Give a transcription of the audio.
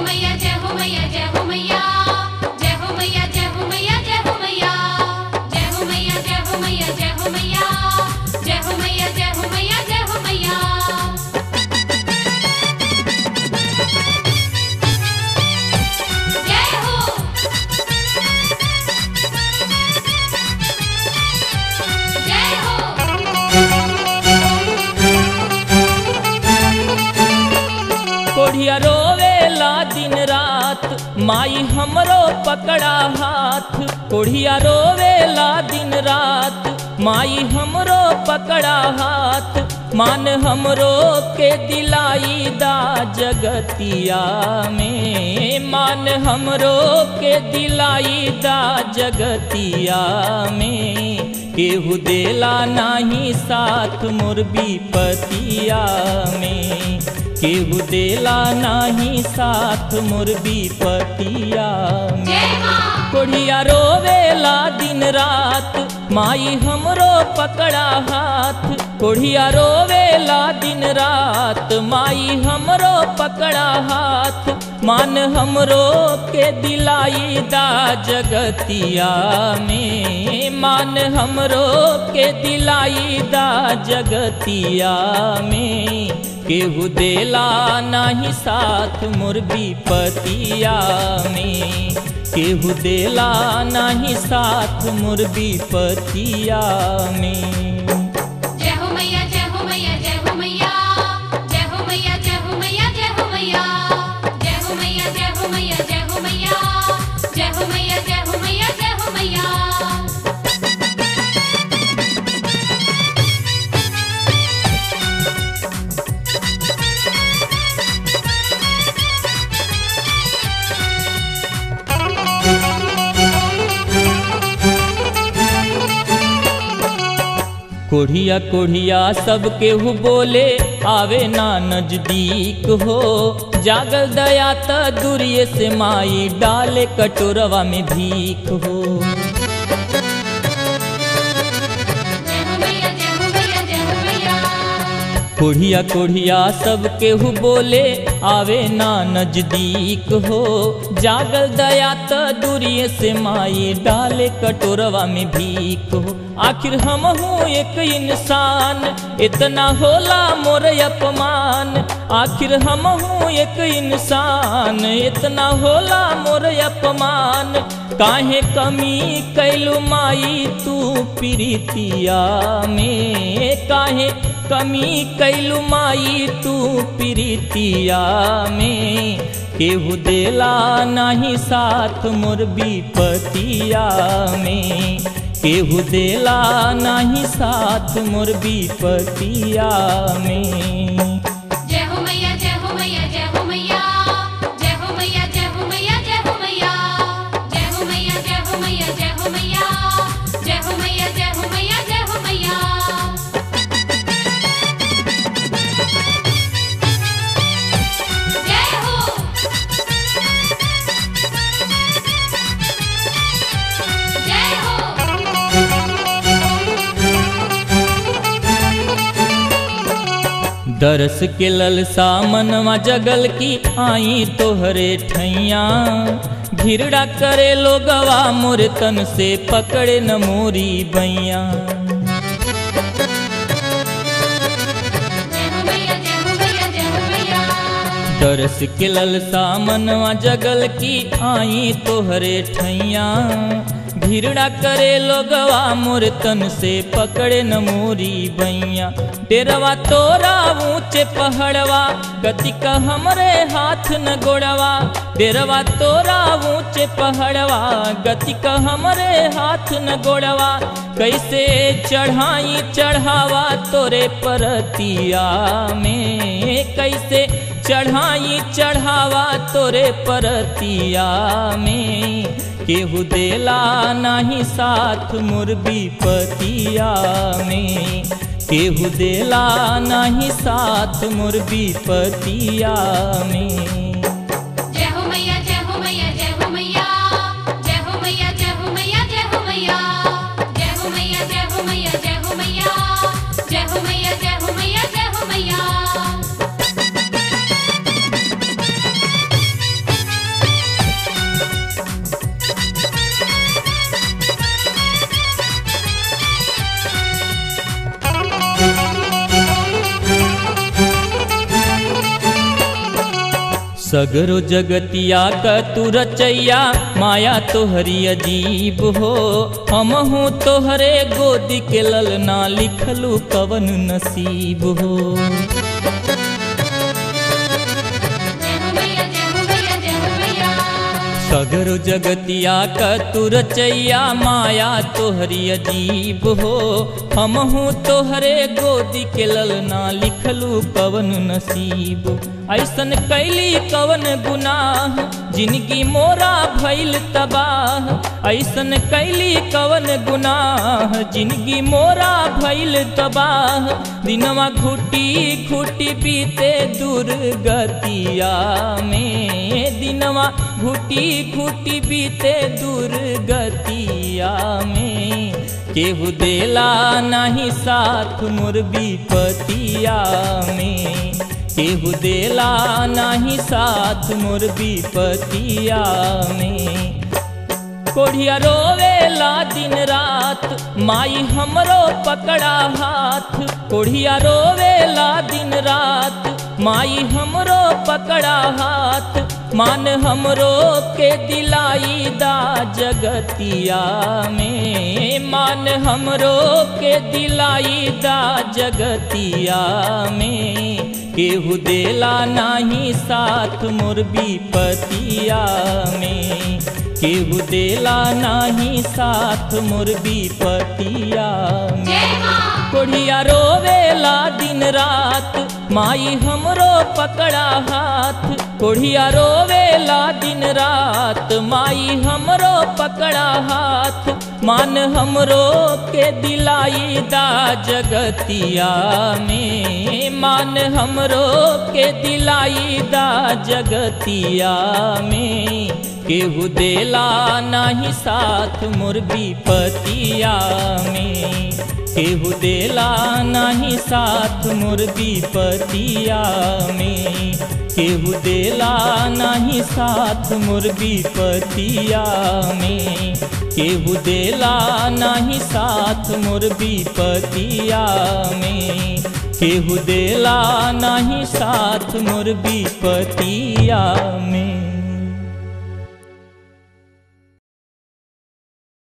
मैया जय हो मैया जय हो मैया जय हो मैया जय हो मैया जय हो मैया जय हो मैया जय हो मैया जय हो मैया जय हो मैया जय हो मैया जय हो मैया। कोढ़िया रोवेला दिन रात माई हमरो पकड़ा हाथ। कोढ़िया रोवेला दिन रात माई हमरो पकड़ा हाथ। मान हमरो के दिलाई दा जगतिया में। मान हमरो के दिलाई दा जगतिया में। केहू देला नाही साथ मोर विपतिया में। केहू देला नाही साथ मोर विपतिया में। कोढ़िया रोवेला दिन रात माई हमरो पकड़ा हाथ। कोढ़िया रोवेला दिन रात माई हमरो पकड़ा हाथ। मान हमरो के दिलाई दा जगतिया में। मान हमरो के दिलाई दा जगतिया में। केहू देला नाही साथ मोर विपतिया में। केहू देला नाही साथ मोर विपतिया में। जय हो मैया जय हो मैया जय हो मैया जय हो मैया जय हो मैया जय हो मैया जय हो मैया जय हो मैया जय हो मैया जय हो मैया जय हो मैया जय हो मैया। कोढ़िया कोढ़िया सब केहू बोले आवे ना नजदीक हो। जागल दया त दूरिये से माई डाले कटोरवा में भीख हो। कोढ़िया कोढ़िया सब केहू बोले आवे ना नजदीक हो। जागल दया त दूरिये से माई डाले कटोरवा में भीख हो। आखिर हम हूँ एक इंसान इतना होला मोर अपमान। आखिर हम हूँ एक इंसान इतना होला मोर अपमान। काहे कमी कैलू माई तू प्रीतिया में। काहे कमी कैलू माई तू प्रीतिया में। केहू देला नाही साथ मोर विपतिया में। केहू देला नाही साथ मोर विपतिया में। जय हो मैया जय हो मैया जय हो मैया जय हो मैया जय हो मैया जय हो मैया जय हो मैया जय हो मैया जय हो मैया जय हो मैया जय हो मैया जय हो मैया। दरस के ललसा मनवा जगल की आई तोहरे ठैया। घिरड़ा करे लोगवा मोर तन से पकड़े न मोरी बैया। दरस के ललसा मनवा जगल की आई तोहरे ठैया। घिरड़ा करे लोगवा मोर तन से पकड़े न मोरी बैया। डेरवा तोरा ऊंचे पहाड़वा गति का हमरे हाथ न गोड़वा। डेरवा तोरा ऊंचे पहाड़वा गति का हमरे हाथ न गोड़वा। कैसे चढ़ाई चढ़ावा तोरे परतिया में। कैसे चढ़ाई चढ़ावा तोरे परतिया में। केहू देला नाही साथ मोर विपतिया में। केहू देला नाही साथ मोर विपतिया में। जय हो मैया जय हो मैया जय हो मैया जय हो मैया जय हो मैया जय हो मैया जय हो मैया जय हो मैया जय हो मैया जय हो मैया जय हो मैया जय हो मैया। सगरो जगतिया क तू रचैया माया तोहरी अजीब हो। हमहू तोहरे गोदी के ललना लिखलू कवन नसीब हो। सगरो जगतिया क तू रचैया माया तोहरी अजीब हो। हमहू तोहरे गोदी के ललना लिखलू कवन नसीब। ऐसन कैली कवन गुनाह जिंदगी मोरा भइल तबाह। ऐसन कैली कवन गुनाह जिंदगी मोरा भइल तबाह। दिनवा घुटी घुटी बीते दुर्गतिया में। दिनवा घुटी घुटी बीते दुर्गतिया में। केहू देला नहीं साथ मोर विपतिया में। केहू देला नहीं साथ मोर विपतिया में। कोढ़िया रोवेला दिन रात माई हमरो पकड़ा हाथ। कोढ़िया रोवेला दिन रात माई हमरो पकड़ा हाथ। मान हमरो के दिलाई दा जगतिया में। मान हमरो के दिलाई दा जगतिया में। केहू देला नाही साथ मोर विपतिया में। केहू देला नाही साथ मोर विपतिया में। कोढ़िया रोवेला दिन रात माई हमरो पकड़ा हाथ। कोढ़िया रोवेला दिन रात माई हमरो पकड़ा हाथ। मान हमरो के दिलाई दा जगतिया में। मान हमरो के दिलाई दा जगतिया में। केहू देला नाही साथ मोर विपतिया में। केहू देला नाही साथ मोर विपतिया में। केहू देला नाही साथ मोर विपतिया में। केहू देला नाही साथ मोर विपतिया में। केहू देला नाही साथ मोर विपतिया में।